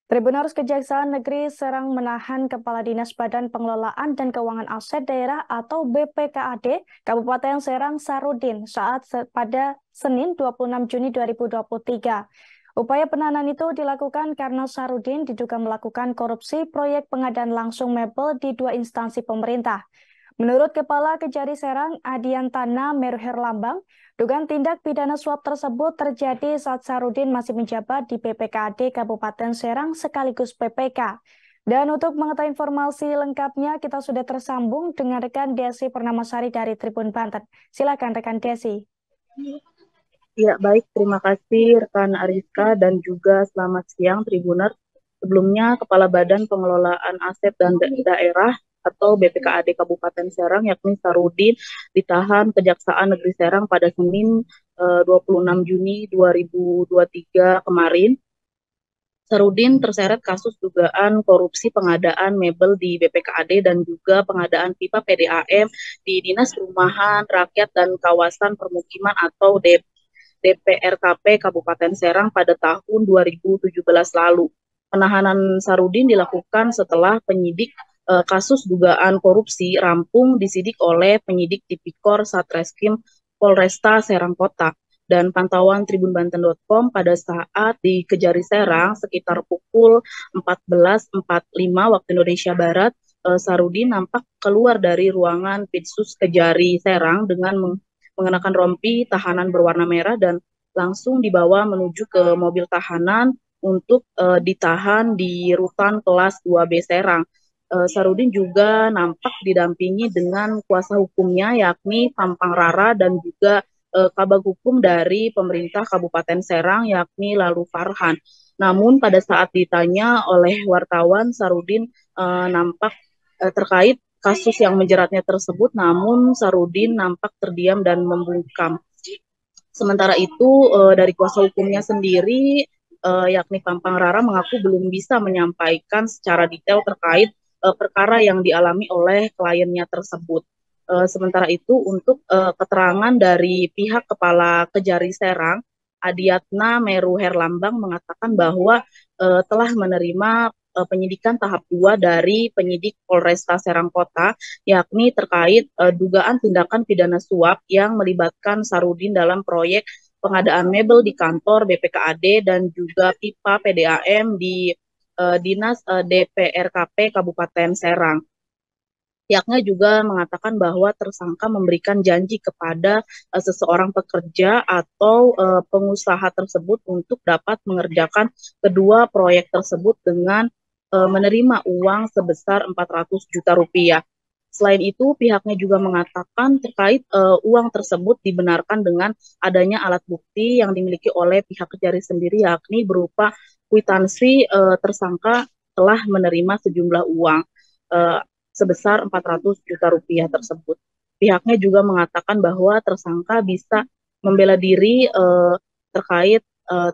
Tribunal Kejaksaan Negeri Serang menahan Kepala Dinas Badan Pengelolaan dan Keuangan Aset Daerah atau BPKAD Kabupaten Serang Sarudin pada Senin 26 Juni 2023. Upaya penahanan itu dilakukan karena Sarudin diduga melakukan korupsi proyek pengadaan langsung mebel di dua instansi pemerintah. Menurut Kepala Kejari Serang, Adiantana Meruherlambang, dugaan tindak pidana suap tersebut terjadi saat Sarudin masih menjabat di BPKAD Kabupaten Serang sekaligus PPK. Dan untuk mengetahui informasi lengkapnya, kita sudah tersambung dengan rekan Desi Purnamasari dari Tribun Banten. Silakan rekan Desi. Ya, baik. Terima kasih rekan Ariska dan juga selamat siang Tribuner. Sebelumnya, Kepala Badan Pengelolaan Aset dan Daerah atau BPKAD Kabupaten Serang yakni Sarudin ditahan Kejaksaan Negeri Serang pada Senin 26 Juni 2023 kemarin. Sarudin terseret kasus dugaan korupsi pengadaan mebel di BPKAD dan juga pengadaan pipa PDAM di Dinas Perumahan Rakyat dan Kawasan Permukiman atau DPRKP Kabupaten Serang pada tahun 2017 lalu. Penahanan Sarudin dilakukan setelah penyidik kasus dugaan korupsi rampung disidik oleh penyidik Tipikor Satreskrim Polresta Serang Kota. Dan pantauan tribunbanten.com pada saat di Kejari Serang sekitar pukul 14.45 waktu Indonesia Barat, Sarudin nampak keluar dari ruangan Pitsus Kejari Serang dengan mengenakan rompi tahanan berwarna merah dan langsung dibawa menuju ke mobil tahanan untuk ditahan di rutan kelas 2B Serang. Sarudin juga nampak didampingi dengan kuasa hukumnya yakni Pampang Rara dan juga Kabag Hukum dari pemerintah Kabupaten Serang yakni Lalu Farhan. Namun pada saat ditanya oleh wartawan, Sarudin nampak terkait kasus yang menjeratnya tersebut, namun Sarudin nampak terdiam dan membungkam. Sementara itu dari kuasa hukumnya sendiri yakni Pampang Rara mengaku belum bisa menyampaikan secara detail terkait perkara yang dialami oleh kliennya tersebut. Sementara itu untuk keterangan dari pihak Kepala Kejari Serang, Adiatna Meru Herlambang mengatakan bahwa telah menerima penyidikan tahap 2 dari penyidik Polresta Serang Kota, yakni terkait dugaan tindakan pidana suap yang melibatkan Sarudin dalam proyek pengadaan mebel di kantor BPKAD dan juga pipa PDAM di Dinas DPRKP Kabupaten Serang. Pihaknya juga mengatakan bahwa tersangka memberikan janji kepada seseorang pekerja atau pengusaha tersebut untuk dapat mengerjakan kedua proyek tersebut dengan menerima uang sebesar 400 juta rupiah. Selain itu, pihaknya juga mengatakan terkait uang tersebut dibenarkan dengan adanya alat bukti yang dimiliki oleh pihak Kejari sendiri, yakni berupa kwitansi tersangka telah menerima sejumlah uang sebesar 400 juta rupiah tersebut. Pihaknya juga mengatakan bahwa tersangka bisa membela diri terkait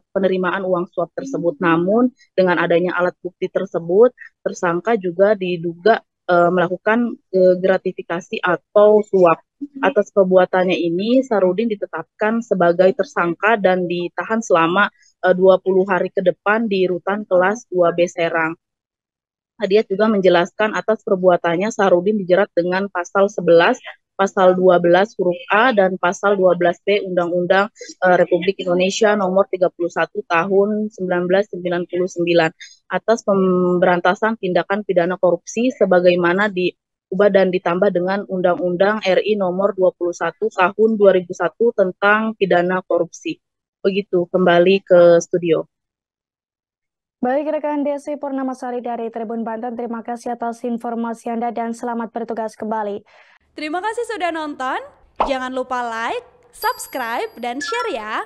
penerimaan uang suap tersebut. Namun dengan adanya alat bukti tersebut, tersangka juga diduga melakukan gratifikasi atau suap. Atas perbuatannya ini, Sarudin ditetapkan sebagai tersangka dan ditahan selama 20 hari ke depan di rutan kelas 2B Serang. Dia juga menjelaskan atas perbuatannya Sarudin dijerat dengan pasal 11, pasal 12 huruf A dan pasal 12B Undang-Undang Republik Indonesia nomor 31 tahun 1999 atas pemberantasan tindakan pidana korupsi sebagaimana diubah dan ditambah dengan Undang-Undang RI nomor 21 tahun 2001 tentang pidana korupsi. Begitu, kembali ke studio. Baik rekan Desi Purnamasari dari Tribun Banten, terima kasih atas informasi Anda dan selamat bertugas kembali. Terima kasih sudah nonton, jangan lupa like, subscribe, dan share ya.